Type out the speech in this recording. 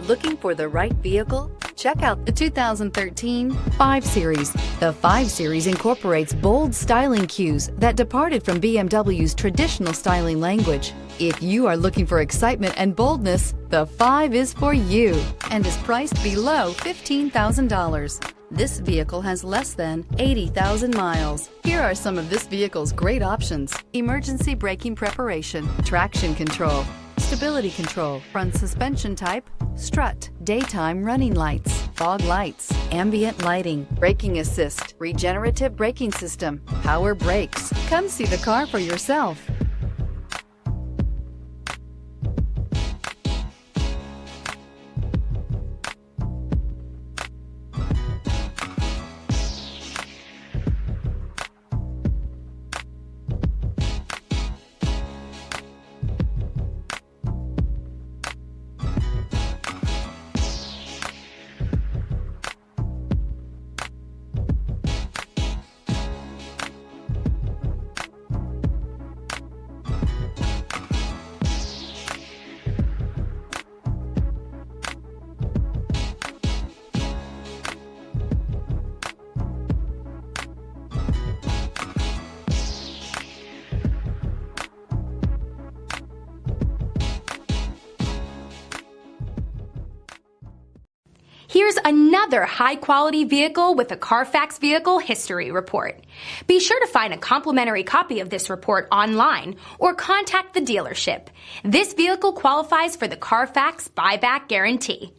Looking for the right vehicle? Check out the 2013 5 Series. The 5 Series incorporates bold styling cues that departed from BMW's traditional styling language. If you are looking for excitement and boldness, the 5 is for you and is priced below $15,000. This vehicle has less than 80,000 miles. Here are some of this vehicle's great options: emergency braking preparation, traction control, stability control, front suspension type, strut, daytime running lights, fog lights, ambient lighting, braking assist, regenerative braking system, power brakes. Come see the car for yourself. Here's another high-quality vehicle with a Carfax Vehicle History Report. Be sure to find a complimentary copy of this report online or contact the dealership. This vehicle qualifies for the Carfax Buyback Guarantee.